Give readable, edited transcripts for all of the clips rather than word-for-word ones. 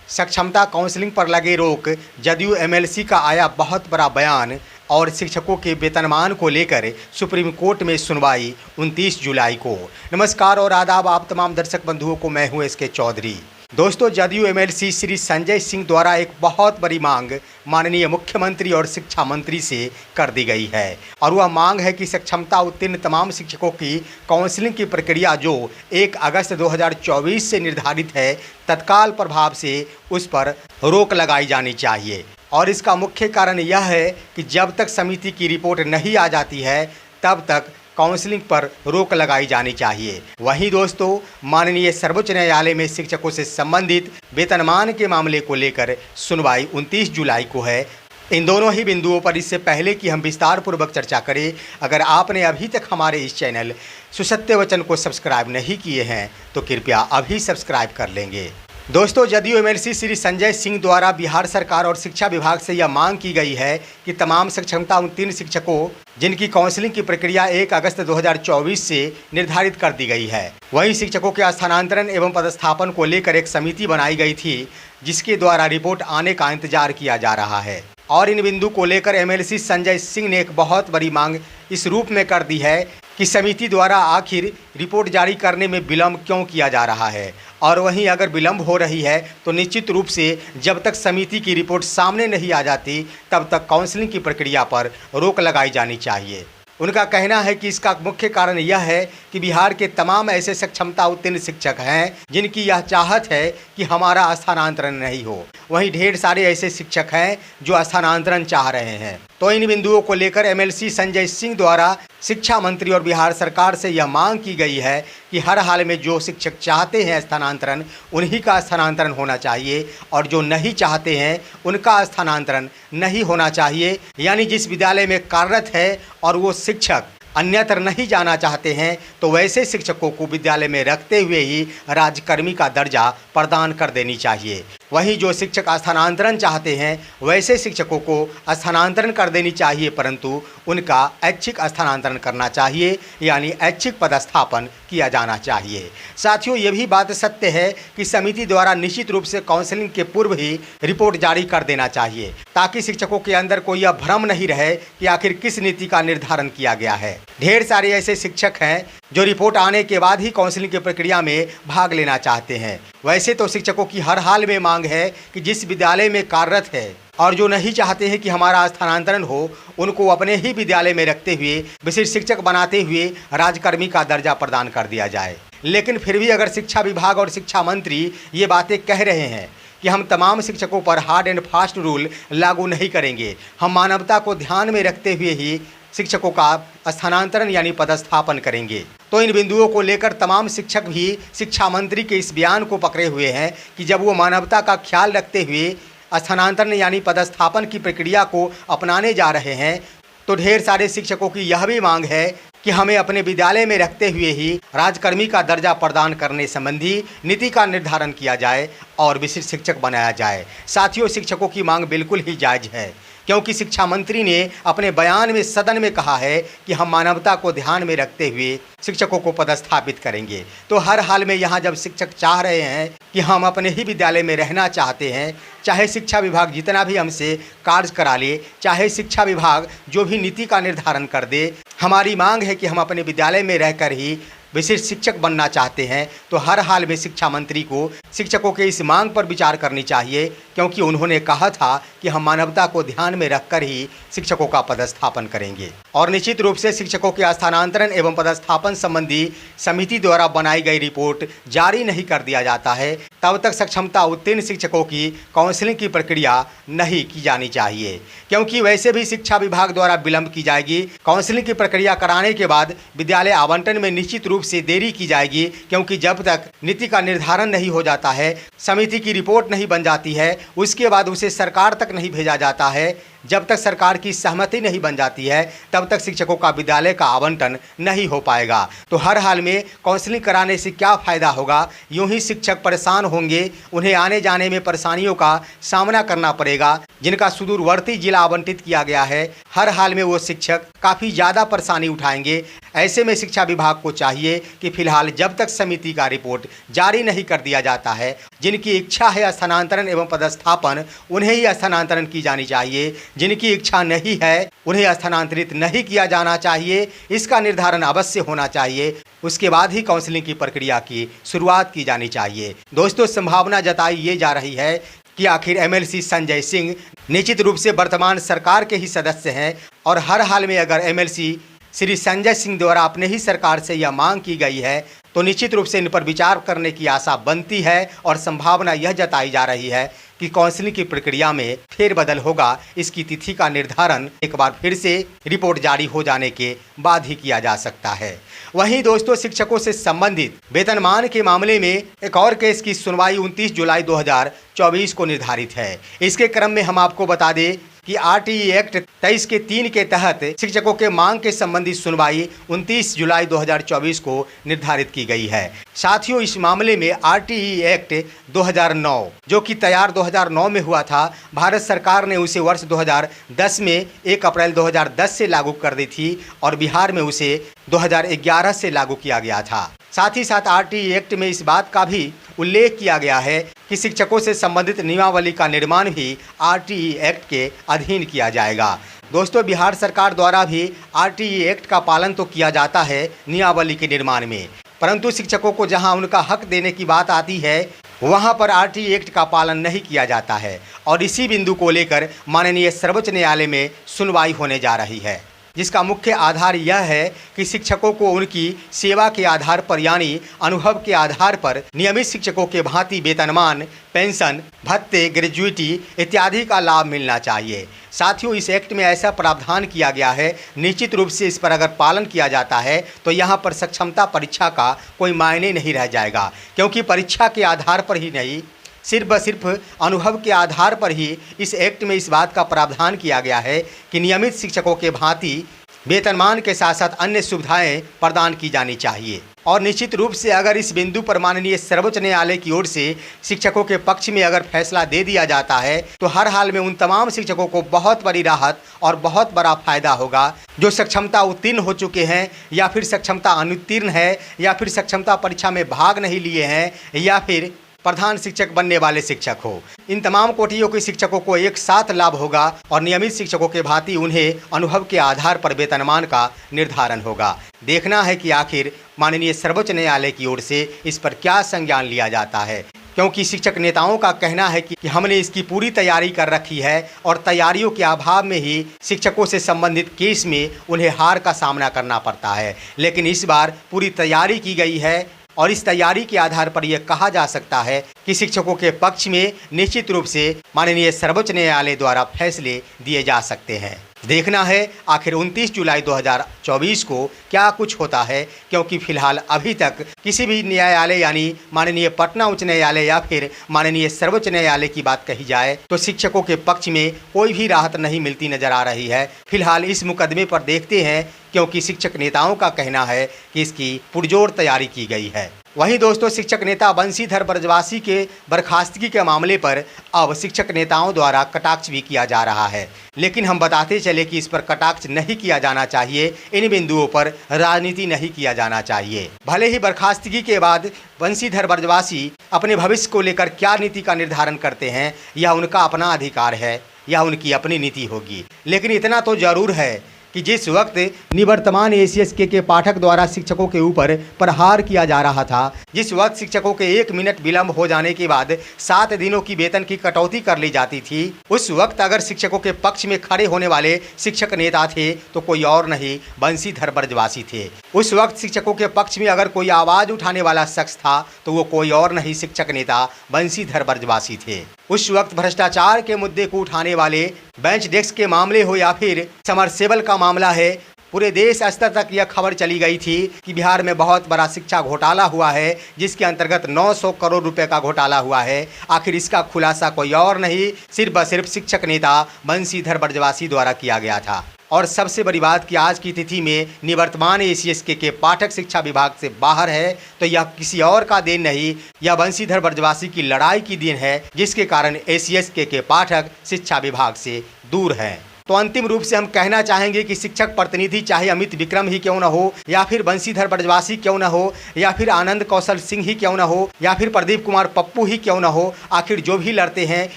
सक्षमता काउंसलिंग पर लगे रोक, जदयू एमएलसी का आया बहुत बड़ा बयान और शिक्षकों के वेतनमान को लेकर सुप्रीम कोर्ट में सुनवाई 29 जुलाई को। नमस्कार और आदाब आप तमाम दर्शक बंधुओं को, मैं हूं एसके चौधरी। दोस्तों, जदयू एमएलसी श्री संजय सिंह द्वारा एक बहुत बड़ी मांग माननीय मुख्यमंत्री और शिक्षा मंत्री से कर दी गई है और वह मांग है कि सक्षमता उत्तीर्ण तमाम शिक्षकों की काउंसलिंग की प्रक्रिया जो 1 अगस्त 2024 से निर्धारित है, तत्काल प्रभाव से उस पर रोक लगाई जानी चाहिए। और इसका मुख्य कारण यह है कि जब तक समिति की रिपोर्ट नहीं आ जाती है तब तक काउंसलिंग पर रोक लगाई जानी चाहिए। वहीं दोस्तों, माननीय सर्वोच्च न्यायालय में शिक्षकों से संबंधित वेतनमान के मामले को लेकर सुनवाई 29 जुलाई को है। इन दोनों ही बिंदुओं पर इससे पहले कि हम विस्तार पूर्वक चर्चा करें, अगर आपने अभी तक हमारे इस चैनल सुसत्य वचन को सब्सक्राइब नहीं किए हैं तो कृपया अभी सब्सक्राइब कर लेंगे। दोस्तों, जदयू एमएलसी श्री संजय सिंह द्वारा बिहार सरकार और शिक्षा विभाग से यह मांग की गई है कि तमाम सक्षमता उत्तीर्ण शिक्षकों जिनकी काउंसलिंग की प्रक्रिया 1 अगस्त 2024 से निर्धारित कर दी गई है, वहीं शिक्षकों के स्थानांतरण एवं पदस्थापन को लेकर एक समिति बनाई गई थी जिसके द्वारा रिपोर्ट आने का इंतजार किया जा रहा है। और इन बिंदु को लेकर एमएलसी संजय सिंह ने एक बहुत बड़ी मांग इस रूप में कर दी है कि समिति द्वारा आखिर रिपोर्ट जारी करने में विलंब क्यों किया जा रहा है, और वहीं अगर विलंब हो रही है तो निश्चित रूप से जब तक समिति की रिपोर्ट सामने नहीं आ जाती तब तक काउंसलिंग की प्रक्रिया पर रोक लगाई जानी चाहिए। उनका कहना है कि इसका मुख्य कारण यह है कि बिहार के तमाम ऐसे सक्षमता उत्तीर्ण शिक्षक हैं जिनकी यह चाहत है कि हमारा स्थानांतरण नहीं हो। वहीं ढेर सारे ऐसे शिक्षक हैं जो स्थानांतरण चाह रहे हैं। तो इन बिंदुओं को लेकर एमएलसी संजय सिंह द्वारा शिक्षा मंत्री और बिहार सरकार से यह मांग की गई है कि हर हाल में जो शिक्षक चाहते हैं स्थानांतरण, उन्हीं का स्थानांतरण होना चाहिए और जो नहीं चाहते हैं उनका स्थानांतरण नहीं होना चाहिए। यानी जिस विद्यालय में कार्यरत है और वो शिक्षक अन्यत्र नहीं जाना चाहते हैं तो वैसे शिक्षकों को विद्यालय में रखते हुए ही राज्यकर्मी का दर्जा प्रदान कर देनी चाहिए। वहीं जो शिक्षक स्थानांतरण चाहते हैं वैसे शिक्षकों को स्थानांतरण कर देनी चाहिए, परंतु उनका ऐच्छिक स्थानांतरण करना चाहिए, यानी ऐच्छिक पदस्थापन किया जाना चाहिए। साथियों, ये भी बात सत्य है कि समिति द्वारा निश्चित रूप से काउंसलिंग के पूर्व ही रिपोर्ट जारी कर देना चाहिए ताकि शिक्षकों के अंदर कोई यह भ्रम नहीं रहे कि आखिर किस नीति का निर्धारण किया गया है। ढेर सारे ऐसे शिक्षक हैं जो रिपोर्ट आने के बाद ही काउंसलिंग की प्रक्रिया में भाग लेना चाहते हैं। वैसे तो शिक्षकों की हर हाल में मांग है कि जिस विद्यालय में कार्यरत है और जो नहीं चाहते हैं कि हमारा स्थानांतरण हो, उनको अपने ही विद्यालय में रखते हुए विशिष्ट शिक्षक बनाते हुए राज्यकर्मी का दर्जा प्रदान कर दिया जाए। लेकिन फिर भी अगर शिक्षा विभाग और शिक्षा मंत्री ये बातें कह रहे हैं कि हम तमाम शिक्षकों पर हार्ड एंड फास्ट रूल लागू नहीं करेंगे, हम मानवता को ध्यान में रखते हुए ही शिक्षकों का स्थानांतरण यानी पदस्थापन करेंगे, तो इन बिंदुओं को लेकर तमाम शिक्षक भी शिक्षा मंत्री के इस बयान को पकड़े हुए हैं कि जब वो मानवता का ख्याल रखते हुए स्थानांतरण यानी पदस्थापन की प्रक्रिया को अपनाने जा रहे हैं, तो ढेर सारे शिक्षकों की यह भी मांग है कि हमें अपने विद्यालय में रखते हुए ही राज्यकर्मी का दर्जा प्रदान करने संबंधी नीति का निर्धारण किया जाए और विशिष्ट शिक्षक बनाया जाए। साथियों, शिक्षकों की मांग बिल्कुल ही जायज़ है क्योंकि शिक्षा मंत्री ने अपने बयान में सदन में कहा है कि हम मानवता को ध्यान में रखते हुए शिक्षकों को पदस्थापित करेंगे। तो हर हाल में यहाँ जब शिक्षक चाह रहे हैं कि हम अपने ही विद्यालय में रहना चाहते हैं, चाहे शिक्षा विभाग जितना भी हमसे कार्य करा ले, चाहे शिक्षा विभाग जो भी नीति का निर्धारण कर दे, हमारी मांग है कि हम अपने विद्यालय में रहकर ही विशिष्ट शिक्षक बनना चाहते हैं, तो हर हाल में शिक्षा मंत्री को शिक्षकों के इस मांग पर विचार करनी चाहिए क्योंकि उन्होंने कहा था कि हम मानवता को ध्यान में रखकर ही शिक्षकों का पदस्थापन करेंगे। और निश्चित रूप से शिक्षकों के स्थानांतरण एवं पदस्थापन संबंधी समिति द्वारा बनाई गई रिपोर्ट जारी नहीं कर दिया जाता है तब तक सक्षमता उत्तीर्ण शिक्षकों की काउंसलिंग की प्रक्रिया नहीं की जानी चाहिए, क्योंकि वैसे भी शिक्षा विभाग द्वारा विलंब की जाएगी। काउंसलिंग की प्रक्रिया कराने के बाद विद्यालय आवंटन में निश्चित रूप से देरी की जाएगी, क्योंकि जब तक नीति का निर्धारण नहीं हो जाता है, समिति की रिपोर्ट नहीं बन जाती है, उसके बाद उसे सरकार तक नहीं भेजा जाता है, जब तक सरकार की सहमति नहीं बन जाती है तब तक शिक्षकों का विद्यालय का आवंटन नहीं हो पाएगा। तो हर हाल में काउंसलिंग कराने से क्या फ़ायदा होगा, यूं ही शिक्षक परेशान होंगे, उन्हें आने जाने में परेशानियों का सामना करना पड़ेगा। जिनका सुदूरवर्ती जिला आवंटित किया गया है, हर हाल में वो शिक्षक काफ़ी ज़्यादा परेशानी उठाएंगे। ऐसे में शिक्षा विभाग को चाहिए कि फिलहाल जब तक समिति का रिपोर्ट जारी नहीं कर दिया जाता है, जिनकी इच्छा है स्थानांतरण एवं पदस्थापन, उन्हें ही स्थानांतरण की जानी चाहिए। जिनकी इच्छा नहीं है उन्हें स्थानांतरित नहीं किया जाना चाहिए। इसका निर्धारण अवश्य होना चाहिए। उसके बाद ही काउंसलिंग की प्रक्रिया की शुरुआत की जानी चाहिए। दोस्तों, संभावना जताई ये जा रही है कि आखिर एमएलसी संजय सिंह निश्चित रूप से वर्तमान सरकार के ही सदस्य हैं और हर हाल में अगर एमएलसी श्री संजय सिंह द्वारा अपने ही सरकार से यह मांग की गई है तो निश्चित रूप से इन पर विचार करने की आशा बनती है और संभावना यह जताई जा रही है कि काउंसलिंग की प्रक्रिया में फेरबदल होगा। इसकी तिथि का निर्धारण एक बार फिर से रिपोर्ट जारी हो जाने के बाद ही किया जा सकता है। वहीं दोस्तों, शिक्षकों से संबंधित वेतनमान के मामले में एक और केस की सुनवाई 29 जुलाई 2024 को निर्धारित है। इसके क्रम में हम आपको बता दें कि आरटीई एक्ट 23 के 3 के तहत शिक्षकों के मांग के संबंधी सुनवाई 29 जुलाई 2024 को निर्धारित की गई है। साथियों, इस मामले में आरटीई एक्ट 2009 जो कि तैयार 2009 में हुआ था, भारत सरकार ने उसे वर्ष 2010 में 1 अप्रैल 2010 से लागू कर दी थी और बिहार में उसे 2011 से लागू किया गया था। साथ ही साथ आरटीई एक्ट में इस बात का भी उल्लेख किया गया है कि शिक्षकों से संबंधित नियमावली का निर्माण भी आरटीई एक्ट के अधीन किया जाएगा। दोस्तों, बिहार सरकार द्वारा भी आरटीई एक्ट का पालन तो किया जाता है नियमावली के निर्माण में, परंतु शिक्षकों को जहां उनका हक देने की बात आती है वहां पर आरटीई एक्ट का पालन नहीं किया जाता है और इसी बिंदु को लेकर माननीय सर्वोच्च न्यायालय में सुनवाई होने जा रही है, जिसका मुख्य आधार यह है कि शिक्षकों को उनकी सेवा के आधार पर यानी अनुभव के आधार पर नियमित शिक्षकों के भांति वेतनमान, पेंशन, भत्ते, ग्रेजुइटी इत्यादि का लाभ मिलना चाहिए। साथियों, इस एक्ट में ऐसा प्रावधान किया गया है, निश्चित रूप से इस पर अगर पालन किया जाता है तो यहाँ पर सक्षमता परीक्षा का कोई मायने नहीं रह जाएगा, क्योंकि परीक्षा के आधार पर ही नहीं, सिर्फ अनुभव के आधार पर ही इस एक्ट में इस बात का प्रावधान किया गया है कि नियमित शिक्षकों के भांति वेतनमान के साथ साथ अन्य सुविधाएं प्रदान की जानी चाहिए। और निश्चित रूप से अगर इस बिंदु पर माननीय सर्वोच्च न्यायालय की ओर से शिक्षकों के पक्ष में अगर फैसला दे दिया जाता है तो हर हाल में उन तमाम शिक्षकों को बहुत बड़ी राहत और बहुत बड़ा फायदा होगा जो सक्षमता उत्तीर्ण हो चुके हैं या फिर सक्षमता अनुत्तीर्ण है या फिर सक्षमता परीक्षा में भाग नहीं लिए हैं या फिर प्रधान शिक्षक बनने वाले शिक्षक हो। इन तमाम कोटियों के शिक्षकों को एक साथ लाभ होगा और नियमित शिक्षकों के भांति उन्हें अनुभव के आधार पर वेतनमान का निर्धारण होगा। देखना है कि आखिर माननीय सर्वोच्च न्यायालय की ओर से इस पर क्या संज्ञान लिया जाता है, क्योंकि शिक्षक नेताओं का कहना है कि हमने इसकी पूरी तैयारी कर रखी है और तैयारियों के अभाव में ही शिक्षकों से संबंधित केस में उन्हें हार का सामना करना पड़ता है। लेकिन इस बार पूरी तैयारी की गई है और इस तैयारी के आधार पर यह कहा जा सकता है कि शिक्षकों के पक्ष में निश्चित रूप से माननीय सर्वोच्च न्यायालय द्वारा फैसले दिए जा सकते हैं। देखना है आखिर 29 जुलाई 2024 को क्या कुछ होता है, क्योंकि फिलहाल अभी तक किसी भी न्यायालय यानी माननीय पटना उच्च न्यायालय या फिर माननीय सर्वोच्च न्यायालय की बात कही जाए तो शिक्षकों के पक्ष में कोई भी राहत नहीं मिलती नजर आ रही है। फिलहाल इस मुकदमे पर देखते हैं, क्योंकि शिक्षक नेताओं का कहना है कि इसकी पुरजोर तैयारी की गई है। वहीं दोस्तों, शिक्षक नेता बंशीधर ब्रजवासी के बर्खास्तगी के मामले पर अब शिक्षक नेताओं द्वारा कटाक्ष भी किया जा रहा है, लेकिन हम बताते चले कि इस पर कटाक्ष नहीं किया जाना चाहिए। इन बिंदुओं पर राजनीति नहीं किया जाना चाहिए। भले ही बर्खास्तगी के बाद बंशीधर ब्रजवासी अपने भविष्य को लेकर क्या नीति का निर्धारण करते हैं, यह उनका अपना अधिकार है या उनकी अपनी नीति होगी, लेकिन इतना तो जरूर है कि जिस वक्त निवर्तमान एसीएस के पाठक द्वारा शिक्षकों के ऊपर प्रहार किया जा रहा था, जिस वक्त शिक्षकों के 1 मिनट विलंब हो जाने के बाद 7 दिनों की वेतन की कटौती कर ली जाती थी, उस वक्त अगर शिक्षकों के पक्ष में खड़े होने वाले शिक्षक नेता थे तो कोई और नहीं, बंशीधर ब्रजवासी थे। उस वक्त शिक्षकों के पक्ष में अगर कोई आवाज उठाने वाला शख्स था तो वो कोई और नहीं, शिक्षक नेता बंशीधर ब्रजवासी थे। उस वक्त भ्रष्टाचार के मुद्दे को उठाने वाले, बेंच डेस्क के मामले हो या फिर समरसेबल का मामला है, पूरे देश स्तर तक यह खबर चली गई थी कि बिहार में बहुत बड़ा शिक्षा घोटाला हुआ है, जिसके अंतर्गत 900 करोड़ रुपए का घोटाला हुआ है। आखिर इसका खुलासा कोई और नहीं, सिर्फ व सिर्फ शिक्षक नेता बंशीधर ब्रजवासी द्वारा किया गया था। और सबसे बड़ी बात कि आज की तिथि में निवर्तमान एसीएसके के पाठक शिक्षा विभाग से बाहर है, तो यह किसी और का देन नहीं, यह बंशीधर ब्रजवासी की लड़ाई की देन है, जिसके कारण एसीएसके के पाठक शिक्षा विभाग से दूर हैं। तो अंतिम रूप से हम कहना चाहेंगे कि शिक्षक प्रतिनिधि चाहे अमित विक्रम ही क्यों न हो, या फिर बंशीधर ब्रजवासी क्यों न हो, या फिर आनंद कौशल सिंह ही क्यों न हो, या फिर प्रदीप कुमार पप्पू ही क्यों न हो, आखिर जो भी लड़ते हैं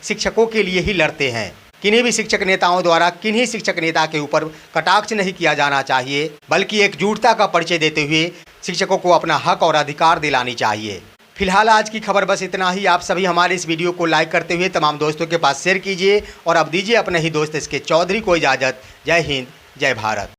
शिक्षकों के लिए ही लड़ते हैं। किन्हीं भी शिक्षक नेताओं द्वारा किन्हीं शिक्षक नेता के ऊपर कटाक्ष नहीं किया जाना चाहिए, बल्कि एकजुटता का परिचय देते हुए शिक्षकों को अपना हक और अधिकार दिलानी चाहिए। फिलहाल आज की खबर बस इतना ही। आप सभी हमारे इस वीडियो को लाइक करते हुए तमाम दोस्तों के पास शेयर कीजिए और अब दीजिए अपने ही दोस्त इसके चौधरी को इजाज़त। जय हिंद, जय भारत।